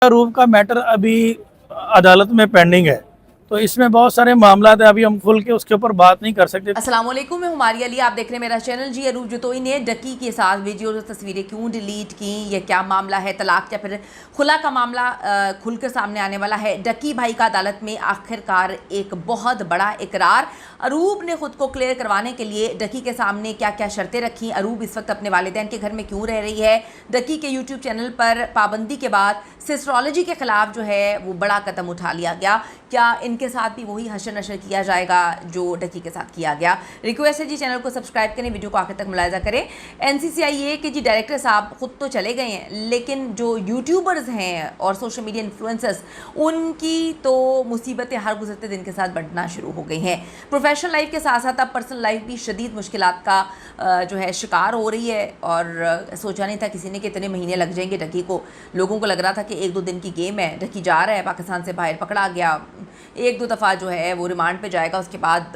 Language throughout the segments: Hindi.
रूफ का मैटर अभी अदालत में पेंडिंग है, तो इसमें बहुत सारे मामला है, अभी हम खुल के उसके ऊपर बात नहीं कर सकते। अस्सलाम वालेकुम, मैं हुमारी अली, आप देख रहे हैं मेरा चैनल। जी, अरूब जतोई ने डकी के साथ वीडियो और तस्वीरें क्यों डिलीट की, ये क्या मामला है, तलाक या फिर खुला का मामला खुलकर सामने आने वाला है। डकी भाई का अदालत में आखिरकार एक बहुत बड़ा इकरार। अरूब ने खुद को क्लियर करवाने के लिए डकी के सामने क्या क्या शर्तें रखी। अरूब इस वक्त अपने वालिदैन के घर में क्यों रह रही है। डकी के यूट्यूब चैनल पर पाबंदी के बाद सिस्ट्रोलॉजी के खिलाफ जो है वो बड़ा कदम उठा लिया गया। क्या इनके साथ भी वही हशर नशर किया जाएगा जो डकी के साथ किया गया। रिक्वेस्ट है जी, चैनल को सब्सक्राइब करें, वीडियो को आखिर तक मुलाहिजा करें। एनसीसीआईए के जी डायरेक्टर साहब खुद तो चले गए हैं, लेकिन जो यूट्यूबर्स हैं और सोशल मीडिया इन्फ्लुएंसर्स, उनकी तो मुसीबतें हर गुजरते दिन के साथ बढ़ना शुरू हो गई हैं। प्रोफेशनल लाइफ के साथ साथ अब पर्सनल लाइफ भी शदीद मुश्किलात का जो है शिकार हो रही है। और सोचा नहीं था किसी ने कि इतने महीने लग जाएंगे डकी को। लोगों को लग रहा था कि 1-2 दिन की गेम है, डकी जा रहा है, पाकिस्तान से बाहर पकड़ा गया, 1-2 दफ़ा जो है वो रिमांड पे जाएगा, उसके बाद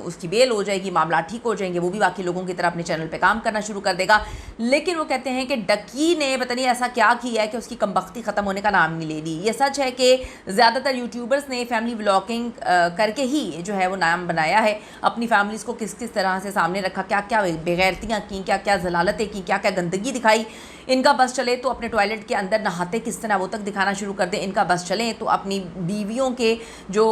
उसकी बेल हो जाएगी, मामला ठीक हो जाएंगे, वो भी बाकी लोगों की तरह अपने चैनल पे काम करना शुरू कर देगा। लेकिन वो कहते हैं कि डकी ने पता नहीं ऐसा क्या किया है कि उसकी कमबख्ती ख़त्म होने का नाम नहीं ले ली। ये सच है कि ज़्यादातर यूट्यूबर्स ने फैमिली व्लॉगिंग करके ही जो है वो नाम बनाया है। अपनी फैमिलीज़ को किस किस तरह से सामने रखा, क्या क्या बेगैरतियाँ की, क्या क्या जलालतें की, क्या क्या गंदगी दिखाई। इनका बस चले तो अपने टॉयलेट के अंदर नहाते किस तरह वो तक दिखाना शुरू कर दें। इनका बस चले तो अपनी बीवियों के जो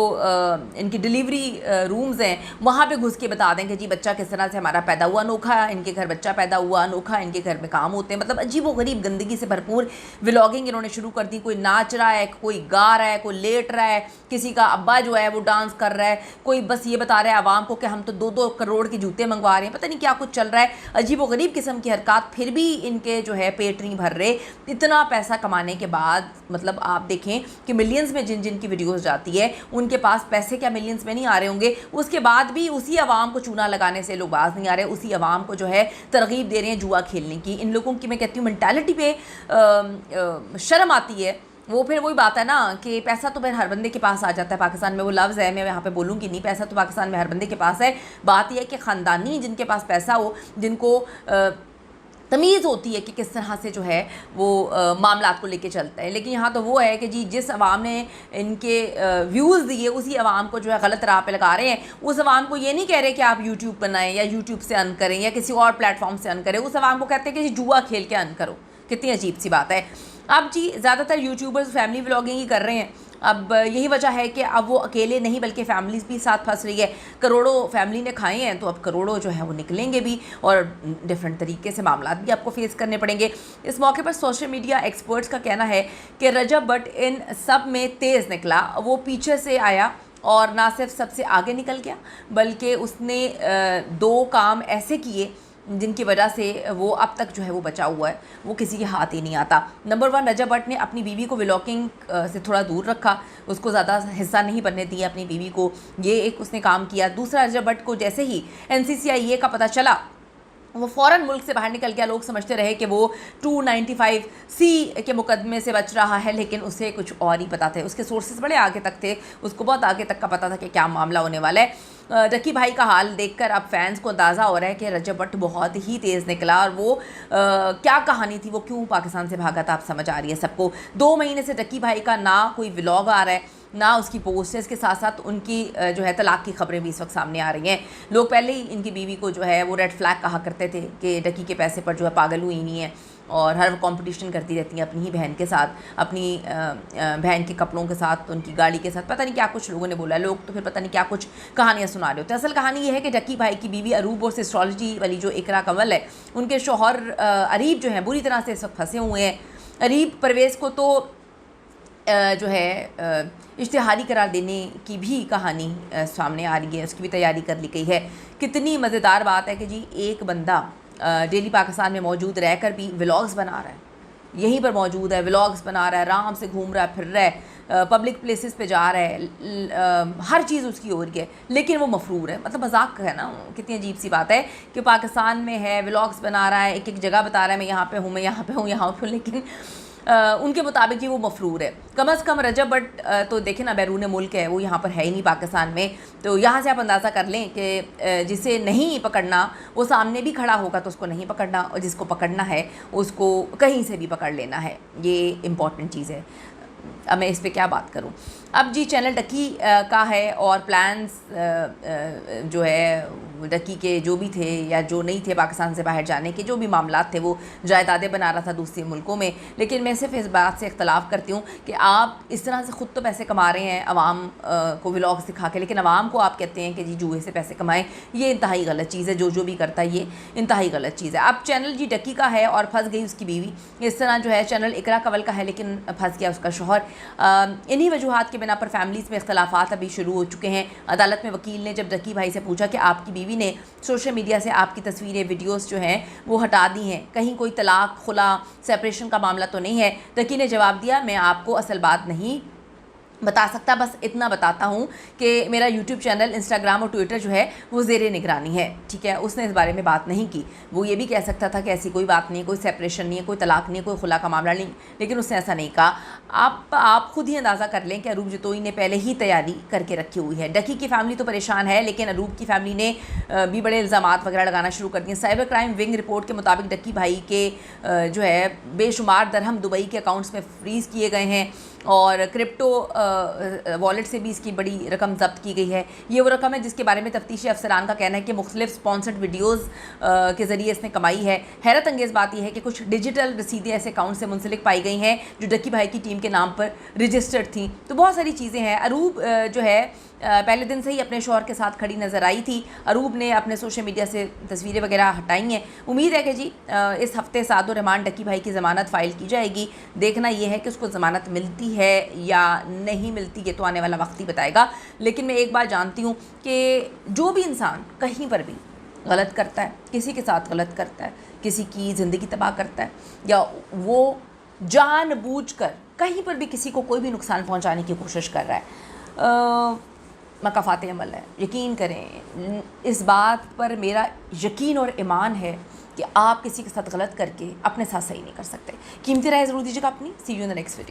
इनकी डिलीवरी रूम्स हैं वहाँ पे घुस के बता दें कि जी बच्चा किस तरह से हमारा पैदा हुआ अनोखा, इनके घर बच्चा पैदा हुआ अनोखा, इनके घर में काम होते हैं। मतलब अजीब व गरीब गंदगी से भरपूर व्लॉगिंग इन्होंने शुरू कर दी। कोई नाच रहा है, कोई गा रहा है, कोई लेट रहा है, किसी का अब्बा जो है वो डांस कर रहा है, कोई बस ये बता रहा है आवाम को कि हम तो 2-2 करोड़ के जूते मंगवा रहे हैं। पता नहीं क्या कुछ चल रहा है, अजीब व गरीब किस्म की हरकत। फिर भी इनके जो है पेट नहीं भर रहे। इतना पैसा कमाने के बाद मतलब आप देखें कि मिलियंस में जिन जिन की वीडियोस जाती है उनके पास पैसे क्या मिलियंस में नहीं आ रहे होंगे। उसके बाद भी उसी आवाम को चूना लगाने से लोग बाज नहीं आ रहे, उसी आवाम को जो है तरगीब दे रहे हैं जुआ खेलने की। इन लोगों की मैं कहती हूँ मेंटालिटी पे शर्म आती है। वो फिर वही बात है ना कि पैसा तो फिर हर बंदे के पास आ जाता है। पाकिस्तान में वो लफ्ज़ है, मैं यहाँ पे बोलूँगी नहीं, पैसा तो पाकिस्तान में हर बंदे के पास है। बात यह है कि ख़ानदानी जिनके पास पैसा हो, जिनको तमीज़ होती है कि किस तरह से जो है वो मामलात को लेके चलता है। लेकिन यहाँ तो वो है कि जी जिस अवाम ने इनके व्यूज़ दिए उसी अवाम को जो है गलत राह पे लगा रहे हैं। उस अवाम को ये नहीं कह रहे कि आप यूट्यूब बनाएं या यूट्यूब से अर्न करें या किसी और प्लेटफॉर्म से अर्न करें। उस अवाम को कहते हैं कि जी जुआ खेल के अर्न करो। कितनी अजीब सी बात है। अब जी ज़्यादातर यूट्यूबर्स फैमिली व्लॉगिंग ही कर रहे हैं। अब यही वजह है कि अब वो अकेले नहीं बल्कि फैमिलीज़ भी साथ फंस रही है। करोड़ों फैमिली ने खाए हैं तो अब करोड़ों जो है वो निकलेंगे भी और डिफरेंट तरीके से मामला भी आपको फेस करने पड़ेंगे। इस मौके पर सोशल मीडिया एक्सपर्ट्स का कहना है कि रजब बट इन सब में तेज़ निकला। वो पीछे से आया और ना सिर्फ सबसे आगे निकल गया बल्कि उसने 2 काम ऐसे किए जिनकी वजह से वो अब तक जो है वो बचा हुआ है, वो किसी के हाथ ही नहीं आता। नंबर 1, रजब भट्ट ने अपनी बीवी को व्लॉगिंग से थोड़ा दूर रखा, उसको ज़्यादा हिस्सा नहीं बनने दिया अपनी बीवी को, ये एक उसने काम किया। दूसरा, रजब भट्ट को जैसे ही एनसीसीआईए का पता चला वो फ़ौरन मुल्क से बाहर निकल गया। लोग समझते रहे कि वो 295C के मुकदमे से बच रहा है, लेकिन उसे कुछ और ही पता थे। उसके सोर्सेज बड़े आगे तक थे, उसको बहुत आगे तक का पता था कि क्या मामला होने वाला है। डकी भाई का हाल देखकर अब फैंस को अंदाज़ा हो रहा है कि रजब भट्ट बहुत ही तेज़ निकला और वो क्या कहानी थी, वो क्यों पाकिस्तान से भागा था, आप समझ आ रही है सबको। 2 महीने से डकी भाई का ना कोई व्लॉग आ रहा है ना उसकी पोस्टर्स, के साथ साथ उनकी जो है तलाक की खबरें भी इस वक्त सामने आ रही हैं। लोग पहले ही इनकी बीवी को जो है वो रेड फ्लैग कहा करते थे कि डकी के पैसे पर जो है पागल हुई नहीं है और हर कंपटीशन करती रहती हैं अपनी ही बहन के साथ, अपनी बहन के कपड़ों के साथ, उनकी गाड़ी के साथ, पता नहीं क्या कुछ लोगों ने बोला। लोग तो फिर पता नहीं क्या कुछ कहानियाँ सुना रहे होते हैं। असल कहानी ये है कि डकी भाई की बीवी अरूब और सिस्ट्रोलॉजी वाली जो इकरा कंवल है, उनके शौहर अरीब जो है बुरी तरह से इस वक्त फंसे हुए हैं। अरीब परवेज़ को तो जो है इश्तिहारी करार देने की भी कहानी सामने आ रही है, उसकी भी तैयारी कर ली गई है। कितनी मज़ेदार बात है कि जी एक बंदा डेली पाकिस्तान में मौजूद रहकर भी व्लॉग्स बना रहा है, यहीं पर मौजूद है, व्लॉग्स बना रहा है, आराम से घूम रहा है, फिर रहा है, पब्लिक प्लेसेस पे जा रहा है, हर चीज़ उसकी हो रही है, लेकिन वो मफरूर है। मतलब मजाक है ना, कितनी अजीब सी बात है कि पाकिस्तान में है, व्लॉग्स बना रहा है, एक एक जगह बता रहा है मैं यहाँ पे हूँ, मैं यहाँ पे हूँ, यहाँ पे हूँ, लेकिन उनके मुताबिक ही वो मफरूर है। कम अज़ कम रजब भट्ट तो देखें ना, बैरून मुल्क है, वो यहाँ पर है ही नहीं पाकिस्तान में। तो यहाँ से आप अंदाज़ा कर लें कि जिसे नहीं पकड़ना वो सामने भी खड़ा होगा तो उसको नहीं पकड़ना, और जिसको पकड़ना है उसको कहीं से भी पकड़ लेना है। ये इम्पॉर्टेंट चीज़ है। अब मैं इस पे क्या बात करूं। अब जी चैनल डकी का है और प्लान्स जो है डकी के जो भी थे या जो नहीं थे पाकिस्तान से बाहर जाने के जो भी मामलात थे वो जायदादें बना रहा था दूसरे मुल्कों में। लेकिन मैं सिर्फ इस बात से इख्तलाफ करती हूँ कि आप इस तरह से ख़ुद तो पैसे कमा रहे हैं अवाम को व्लॉग्स दिखा के, लेकिन अवाम को आप कहते हैं कि जी जुए से पैसे कमाएं, ये इंतहाई गलत चीज़ है। जो भी करता है ये इंतहाई गलत चीज़ है। अब चैनल जी डकी का है और फंस गई उसकी बीवी। इस तरह जो है चैनल इकरा कंवल का है लेकिन फंस गया उसका शौहर। इन्हीं वजूहात के बिना पर फैमिलीज़ में इख्तलाफात अभी शुरू हो चुके हैं। अदालत में वकील ने जब डकी भाई से पूछा कि आपकी बीवी ने सोशल मीडिया से आपकी तस्वीरें वीडियोस जो हैं वो हटा दी हैं, कहीं कोई तलाक खुला सेपरेशन का मामला तो नहीं है? डकी ने जवाब दिया, मैं आपको असल बात नहीं बता सकता, बस इतना बताता हूँ कि मेरा यूट्यूब चैनल, इंस्टाग्राम और ट्विटर जो है वो ज़ेरे निगरानी है। ठीक है, उसने इस बारे में बात नहीं की। वो ये भी कह सकता था कि ऐसी कोई बात नहीं है, कोई सेपरेशन नहीं है, कोई तलाक नहीं है, कोई खुला का मामला नहीं, लेकिन उसने ऐसा नहीं कहा। आप खुद ही अंदाज़ा कर लें कि अरूब जतोई ने पहले ही तैयारी करके रखी हुई है। डकी की फैमिली तो परेशान है, लेकिन अरूब की फैमिली ने भी बड़े इल्ज़ामात वगैरह लगाना शुरू कर दिए। साइबर क्राइम विंग रिपोर्ट के मुताबिक डकी भाई के जो है बेशुमार दरहम दुबई के अकाउंट्स में फ्रीज़ किए गए हैं और क्रिप्टो वॉलेट से भी इसकी बड़ी रकम जब्त की गई है। ये वो रकम है जिसके बारे में तफ्तीशी अफसरान का कहना है कि मुख्तलिफ स्पॉन्सर्ड वीडियोज़ के ज़रिए इसने कमाई है। हैरत अंगेज़ बात यह है कि कुछ डिजिटल रसीदें ऐसे अकाउंट से मुंसलिक पाई गई हैं जो डकी भाई की टीम के नाम पर रजिस्टर्ड थी। तो बहुत सारी चीज़ें हैं। अरूब जो है पहले दिन से ही अपने शौहर के साथ खड़ी नज़र आई थी। अरूब ने अपने सोशल मीडिया से तस्वीरें वगैरह हटाई हैं। उम्मीद है कि जी इस हफ्ते सादो रहमान डकी भाई की ज़मानत फ़ाइल की जाएगी। देखना यह है कि उसको ज़मानत मिलती है या नहीं मिलती, ये तो आने वाला वक्त ही बताएगा। लेकिन मैं एक बात जानती हूँ कि जो भी इंसान कहीं पर भी गलत करता है, किसी के साथ गलत करता है, किसी की ज़िंदगी तबाह करता है या वो जानबूझकर कहीं पर भी किसी को कोई भी नुकसान पहुँचाने की कोशिश कर रहा है, मकाफ़ात अमल है। यकीन करें, इस बात पर मेरा यकीन और ईमान है कि आप किसी के साथ गलत करके अपने साथ सही नहीं कर सकते। कीमती राय ज़रूर दीजिएगा अपनी। See you in the next video.